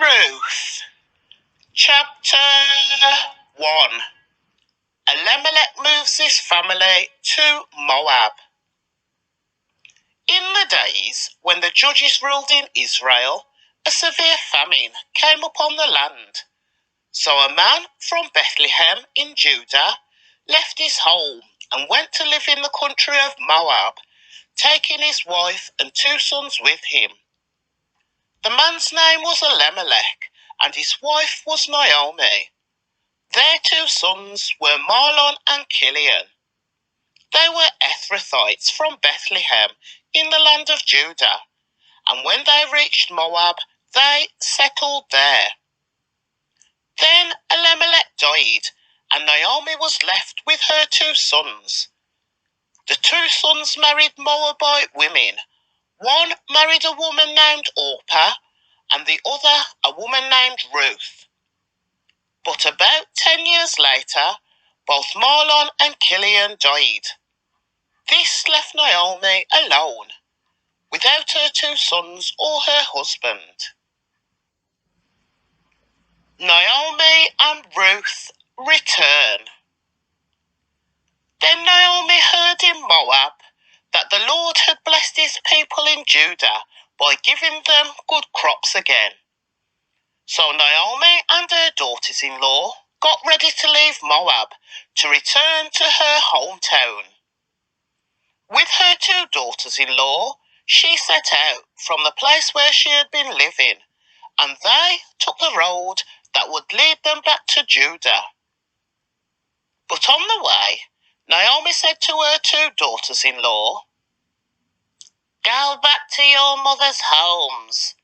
Ruth, Chapter 1. Elimelech moves his family to Moab. In the days when the judges ruled in Israel, a severe famine came upon the land. So a man from Bethlehem in Judah left his home and went to live in the country of Moab, taking his wife and 2 sons with him. The man's name was Elimelech, and his wife was Naomi. Their 2 sons were Mahlon and Chilion. They were Ephrathites from Bethlehem in the land of Judah, and when they reached Moab, they settled there. Then Elimelech died, and Naomi was left with her 2 sons. The 2 sons married Moabite women. One married a woman named Orpah, and the other a woman named Ruth. But about 10 years later, both Mahlon and Chilion died. This left Naomi alone, without her 2 sons or her husband. Naomi and Ruth return. Then Naomi heard in Moab that the Lord had blessed his people in Judah by giving them good crops again. So Naomi and her daughters-in-law got ready to leave Moab to return to her hometown. With her 2 daughters-in-law, she set out from the place where she had been living, and they took the road that would lead them back to Judah. But on the way, Naomi said to her 2 daughters-in-law, "Go back to your mother's homes,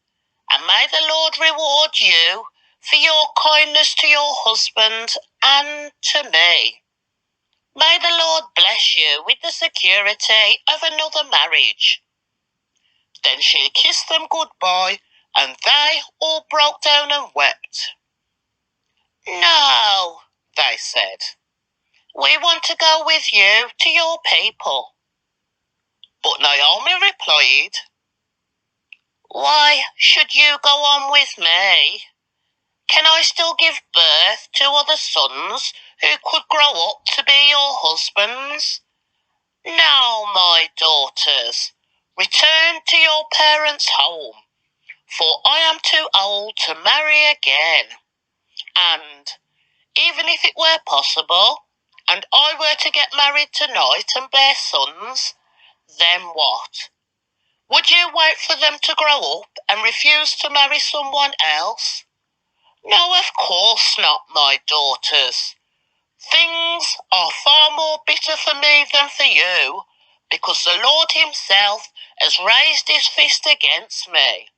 and may the Lord reward you for your kindness to your husband and to me. May the Lord bless you with the security of another marriage." Then she kissed them goodbye, and they all broke down and wept. "No," they said, "we want to go with you to your people." But Naomi replied, "Why should you go on with me? Can I still give birth to other sons who could grow up to be your husbands? No, my daughters, return to your parents' home, for I am too old to marry again. And even if it were possible, and I were to get married tonight and bear sons, then what? Would you wait for them to grow up and refuse to marry someone else? No, of course not, my daughters. Things are far more bitter for me than for you, because the Lord himself has raised his fist against me."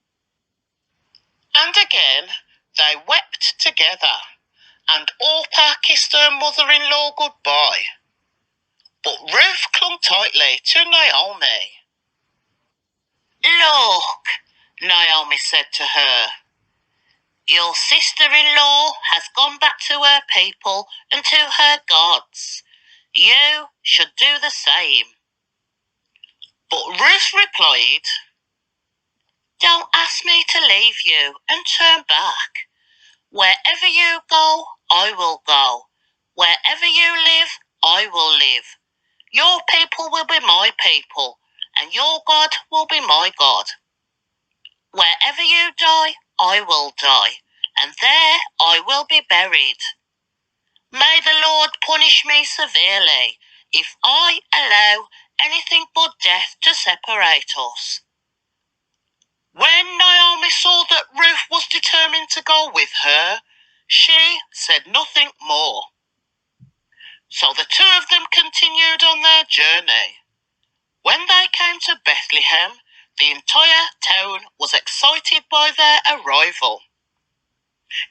And again they wept together, and Orpah kissed her mother-in-law goodbye. But Ruth clung tightly to Naomi. "Look," Naomi said to her, "your sister-in-law has gone back to her people and to her gods. You should do the same." But Ruth replied, "Don't ask me to leave you and turn back. Wherever you go, I will go. Wherever you live, I will live. Your people will be my people, and your God will be my God. Wherever you die, I will die, and there I will be buried. May the Lord punish me severely if I allow anything but death to separate us." When Naomi saw that Ruth was determined to go with her, she said nothing more. So the 2 of them continued on their journey. When they came to Bethlehem, the entire town was excited by their arrival.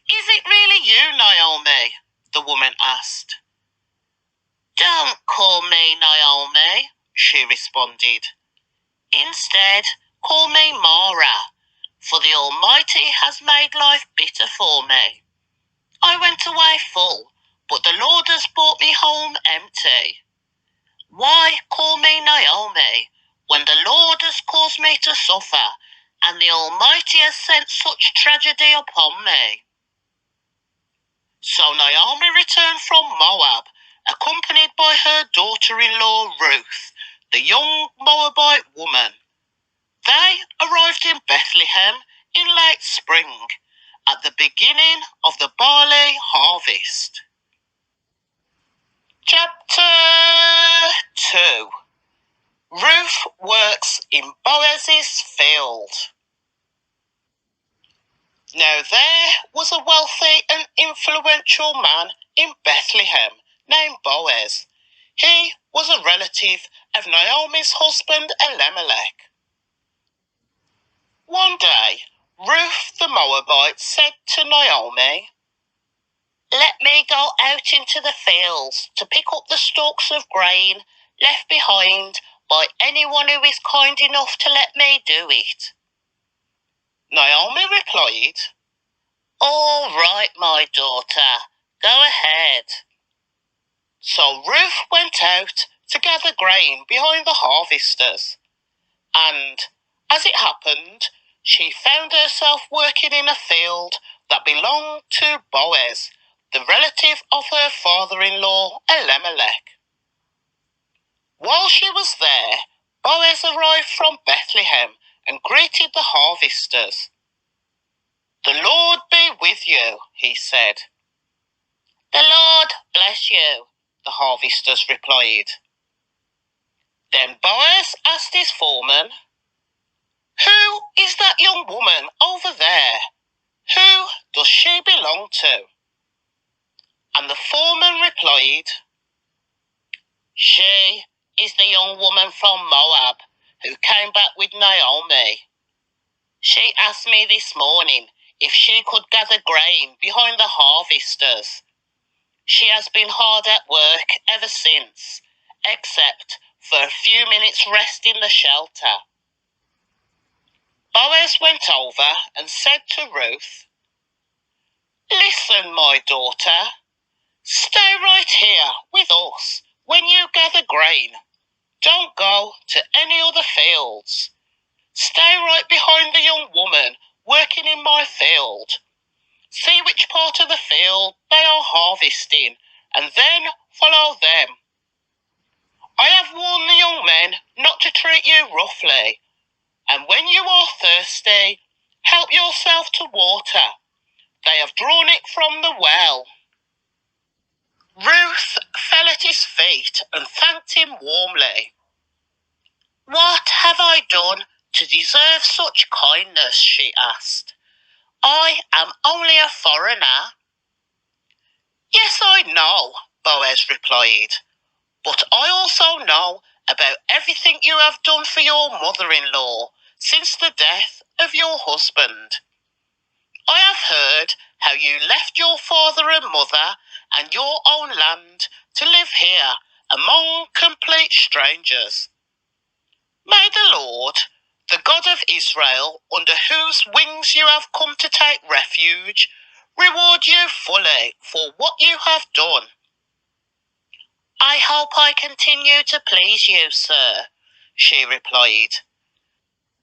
"Is it really you, Naomi?" the woman asked. "Don't call me Naomi," she responded. "Instead, call me Mara, for the Almighty has made life bitter for me. I went away full, but the Lord has brought me home empty. Why call me Naomi when the Lord has caused me to suffer and the Almighty has sent such tragedy upon me. So Naomi returned from Moab, accompanied by her daughter-in-law Ruth, the young Moabite woman. They arrived in Bethlehem in late spring, at the beginning of the barley harvest. Chapter 2. Ruth works in Boaz's field. Now there was a wealthy and influential man in Bethlehem named Boaz. He was a relative of Naomi's husband Elimelech. One day, Ruth the Moabite said to Naomi, "Let me go out into the fields to pick up the stalks of grain left behind by anyone who is kind enough to let me do it." Naomi replied, "All right, my daughter, go ahead." So Ruth went out to gather grain behind the harvesters, and, as it happened, she found herself working in a field that belonged to Boaz, the relative of her father-in-law Elimelech. While she was there, Boaz arrived from Bethlehem and greeted the harvesters. "The Lord be with you," he said. "The Lord bless you," the harvesters replied. Then Boaz asked his foreman, "Who is that young woman over there? Who does she belong to?" And the foreman replied, "She is the young woman from Moab who came back with Naomi. She asked me this morning if she could gather grain behind the harvesters. She has been hard at work ever since, except for a few minutes rest in the shelter." Boaz went over and said to Ruth, "Listen, my daughter, stay right here with us when you gather grain. Don't go to any other fields. Stay right behind the young woman working in my field. See which part of the field they are harvesting, and then follow them. I have warned the young men not to treat you roughly, and when you are thirsty, help yourself to water. They have drawn it from the well." Ruth fell at his feet and thanked him warmly. "What have I done to deserve such kindness?" she asked. "I am only a foreigner." "Yes, I know," Boaz replied, "but I also know about everything you have done for your mother-in-law since the death of your husband. I have heard how you left your father and mother and your own land to live here among complete strangers. May the Lord, the God of Israel, under whose wings you have come to take refuge, reward you fully for what you have done." "I hope I continue to please you, sir," she replied.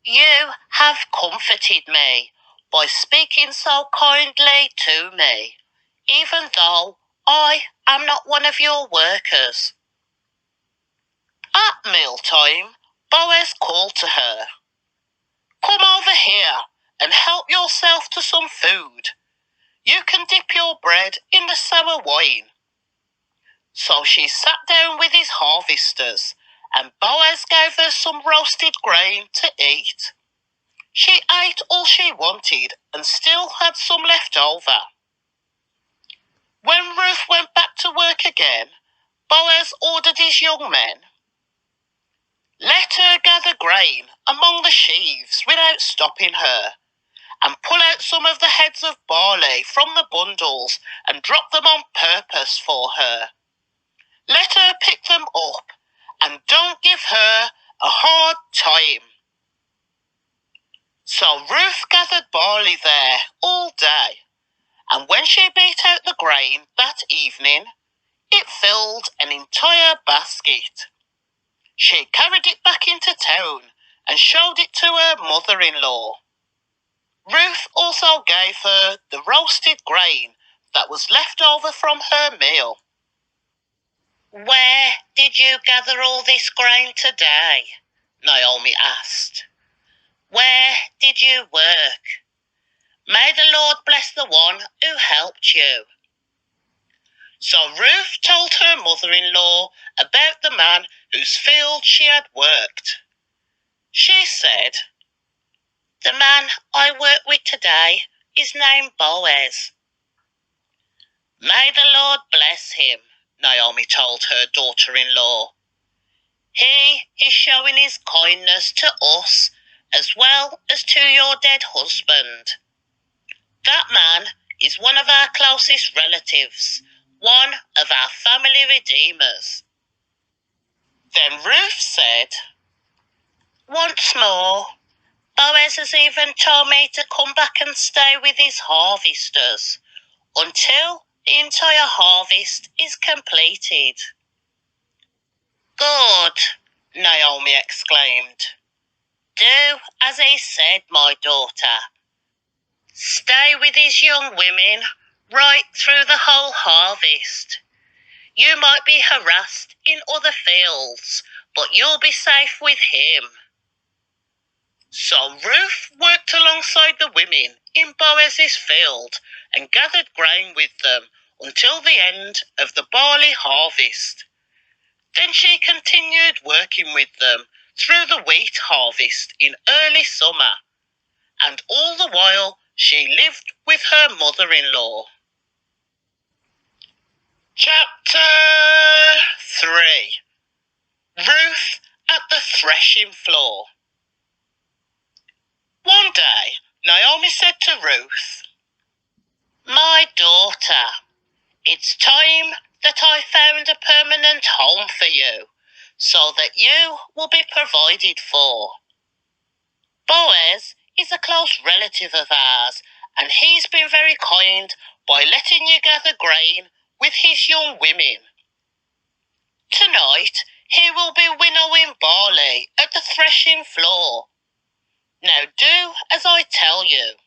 "You have comforted me by speaking so kindly to me, even though I am not one of your workers." At mealtime, Boaz called to her, "Come over here and help yourself to some food. You can dip your bread in the sour wine." So she sat down with his harvesters, and Boaz gave her some roasted grain to eat. She ate all she wanted and still had some left over. When Ruth went back to work again, Boaz ordered his young men, "Let her gather grain among the sheaves without stopping her, and pull out some of the heads of barley from the bundles and drop them on purpose for her. Let her pick them up, and don't give her a hard time." So Ruth gathered barley there all day, and when she beat out the grain that evening, it filled an entire basket. She carried it back into town and showed it to her mother-in-law. Ruth also gave her the roasted grain that was left over from her meal. "Where did you gather all this grain today?" Naomi asked. "Where did you work? May the Lord bless the one who helped you." So Ruth told her mother-in-law about the man whose field she had worked. She said, "The man I work with today is named Boaz." "May the Lord bless him," Naomi told her daughter-in-law. "He is showing his kindness to us as well as to your dead husband. That man is one of our closest relatives, one of our family redeemers." Then Ruth said, "Once more, Boaz has even told me to come back and stay with his harvesters until the entire harvest is completed." "Good," Naomi exclaimed. "Do as he said, my daughter. Stay with his young women right through the whole harvest. You might be harassed in other fields, but you'll be safe with him." So Ruth worked alongside the women in Boaz's field and gathered grain with them until the end of the barley harvest. Then she continued working with them through the wheat harvest in early summer, and all the while she lived with her mother-in-law. Chapter 3. Ruth at the threshing floor. One day, Naomi said to Ruth, "My daughter, it's time that I found a permanent home for you, so that you will be provided for. Boaz is a close relative of ours, and he's been very kind by letting you gather grain with his young women. Tonight he will be winnowing barley at the threshing floor. Now do as I tell you.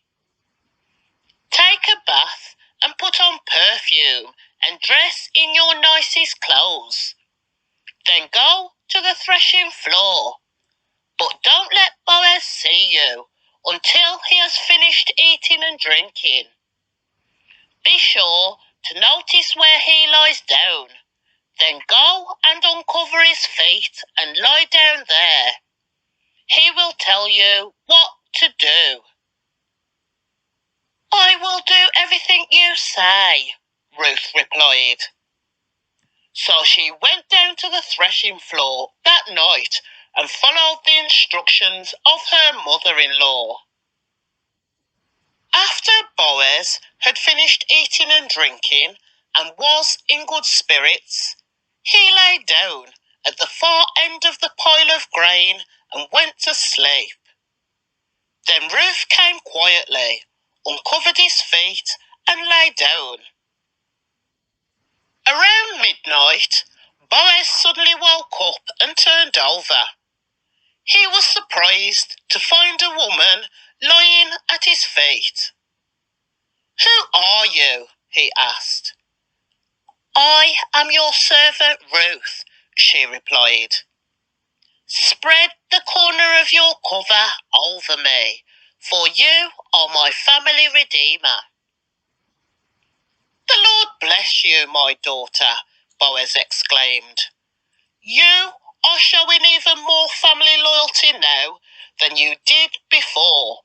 Take a bath and put on perfume and dress in your nicest clothes. Then go to the threshing floor. But don't let Boaz see you until he has finished eating and drinking. Be sure to notice where he lies down. Then go and uncover his feet and lie down there. He will tell you what to do." "I will do everything you say," Ruth replied. So she went down to the threshing floor that night and followed the instructions of her mother-in-law. After Boaz had finished eating and drinking and was in good spirits, he lay down at the far end of the pile of grain and went to sleep. Then Ruth came quietly, uncovered his feet and lay down. Around midnight, Boaz suddenly woke up and turned over. He was surprised to find a woman lying at his feet. "Who are you?" he asked. "I am your servant Ruth," she replied. "Spread the corner of your cover over me, for you are my family redeemer." "The Lord bless you, my daughter," Boaz exclaimed. "You are showing even more family loyalty now than you did before,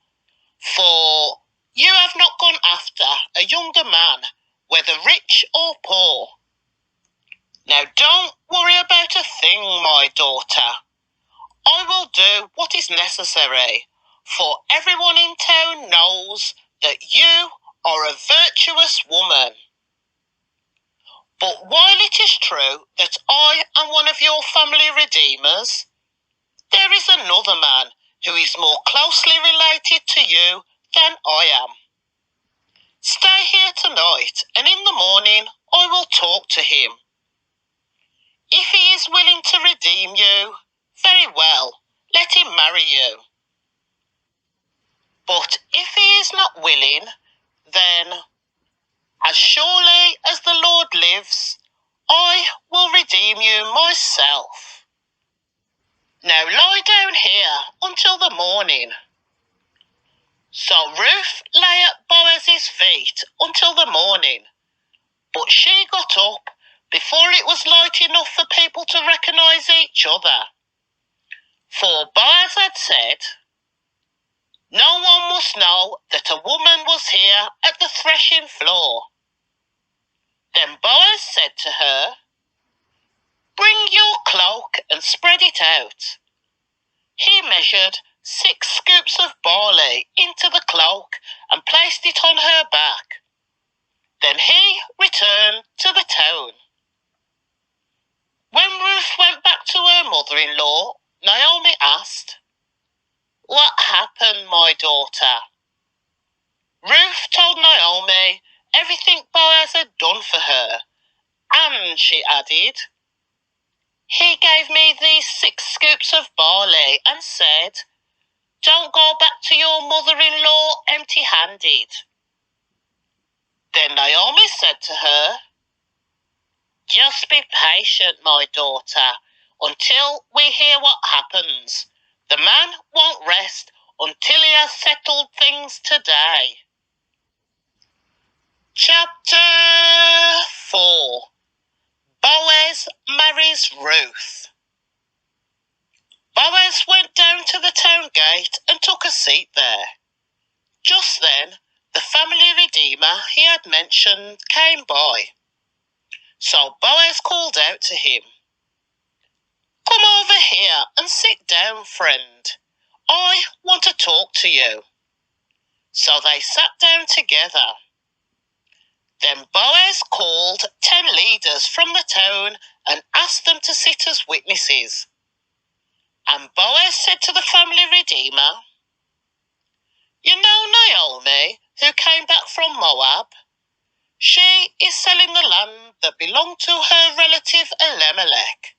for you have not gone after a younger man, whether rich or poor. Now don't worry about a thing, my daughter. I will do what is necessary, for everyone in town knows that you are a virtuous woman. But while it is true that I am one of your family redeemers, there is another man who is more closely related to you than I am. Stay here tonight, and in the morning I will talk to him. If he is willing to redeem you, very well, let him marry you." But if he is not willing, then, as surely as the Lord lives, I will redeem you myself. Now lie down here until the morning. So Ruth lay at Boaz's feet until the morning, but she got up before it was light enough for people to recognise each other. For Boaz had said, "No one must know that a woman was here at the threshing floor." Then Boaz said to her, "Bring your cloak and spread it out." He measured 6 scoops of barley into the cloak and placed it on her back. Then he returned to the town. When Ruth went back to her mother-in-law, Naomi asked, "What happened, my daughter?" Ruth told Naomi everything Boaz had done for her, and she added, "He gave me these 6 scoops of barley and said, 'Don't go back to your mother-in-law empty-handed.'" Then Naomi said to her, "Just be patient, my daughter, until we hear what happens. The man won't rest until he has settled things today." Chapter 4. Boaz marries Ruth. Boaz went down to the town gate and took a seat there. Just then, the family redeemer he had mentioned came by. So Boaz called out to him, "Come over here and sit down, friend. I want to talk to you." So they sat down together. Then Boaz called 10 leaders from the town and asked them to sit as witnesses. And Boaz said to the family redeemer, "You know Naomi, who came back from Moab? She is selling the land that belonged to her relative Elimelech.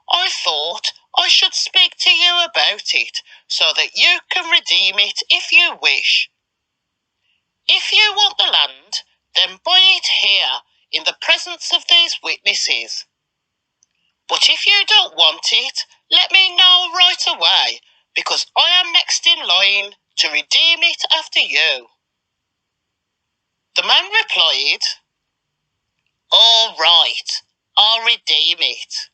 I thought I should speak to you about it so that you can redeem it if you wish. If you want the land, then buy it here in the presence of these witnesses. But if you don't want it, let me know right away, because I am next in line to redeem it after you." The man replied, "All right, I'll redeem it."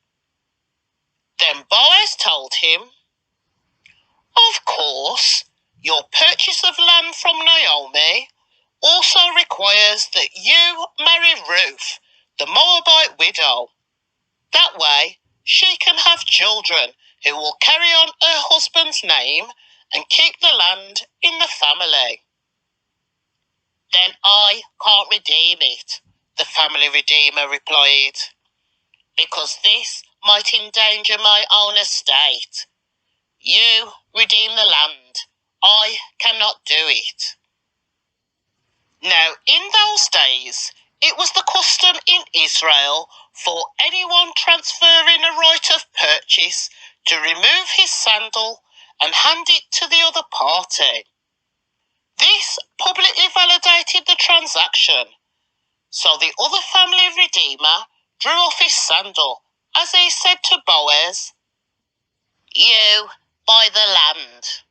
Then Boaz told him, "Of course, your purchase of land from Naomi also requires that you marry Ruth, the Moabite widow. That way, she can have children who will carry on her husband's name and keep the land in the family." "Then I can't redeem it," the family redeemer replied, "because this might endanger my own estate. You redeem the land. I cannot do it." Now, in those days, it was the custom in Israel for anyone transferring a right of purchase to remove his sandal and hand it to the other party. This publicly validated the transaction, so the other family redeemer drew off his sandal as he said to Boaz, "You buy the land."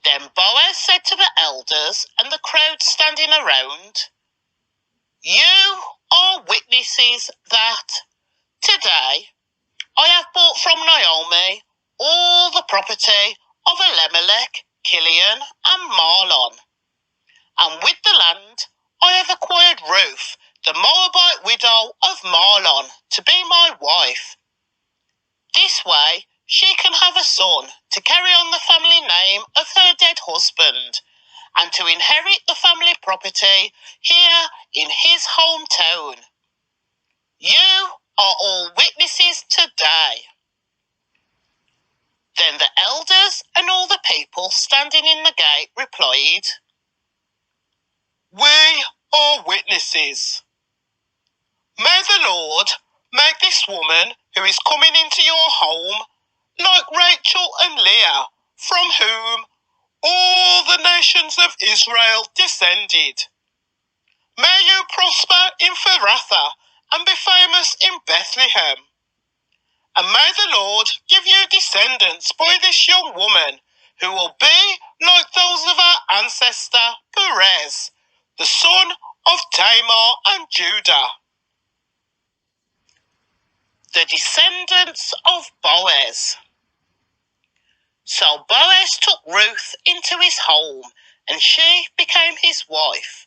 Then Boaz said to the elders and the crowd standing around, "You are witnesses that today I have bought from Naomi all the property of Elimelech, Kilion, and Mahlon, and with the land I have acquired Ruth, the Moabite widow of Mahlon, to be my wife. This way she can have a son to carry on the family name of her dead husband and to inherit the family property here in his hometown. You are all witnesses today." Then the elders and all the people standing in the gate replied, "We are witnesses. May the Lord make this woman who is coming into your home like Rachel and Leah, from whom all the nations of Israel descended. May you prosper in Pharathah and be famous in Bethlehem. And may the Lord give you descendants by this young woman, who will be like those of our ancestor Perez, the son of Tamar and Judah. The descendants of Boaz. So Boaz took Ruth into his home, and she became his wife.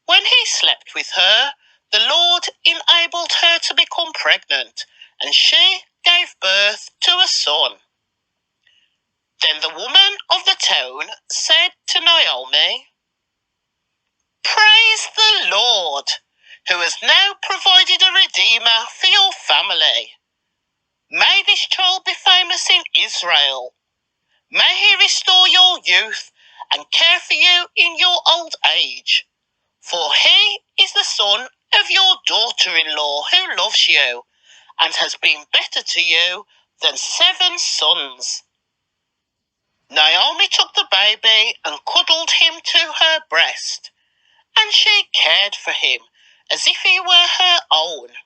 When he slept with her, the Lord enabled her to become pregnant, and she gave birth to a son. Then the woman of the town said to Naomi, "Praise the Lord, who has now provided a redeemer for your family. May this child be famous in Israel. May he restore your youth and care for you in your old age. For he is the son of your daughter-in-law who loves you and has been better to you than 7 sons." Naomi took the baby and cuddled him to her breast, and she cared for him as if he were her own.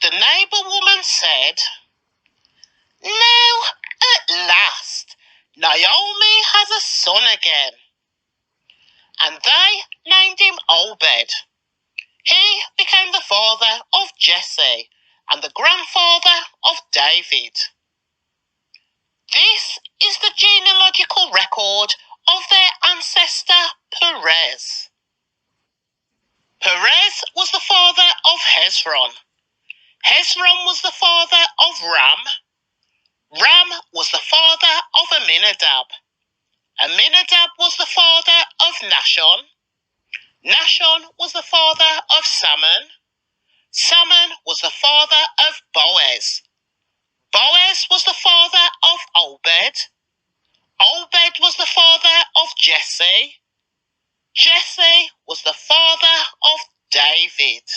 The neighbour woman said, "Now, at last, Naomi has a son again." And they named him Obed. He became the father of Jesse and the grandfather of David. This is the genealogical record of their ancestor Perez. Perez was the father of Hezron. Hezron was the father of Ram. Ram was the father of Aminadab. Aminadab was the father of Nahshon. Nahshon was the father of Salmon. Salmon was the father of Boaz. Boaz was the father of Obed. Obed was the father of Jesse. Jesse was the father of David.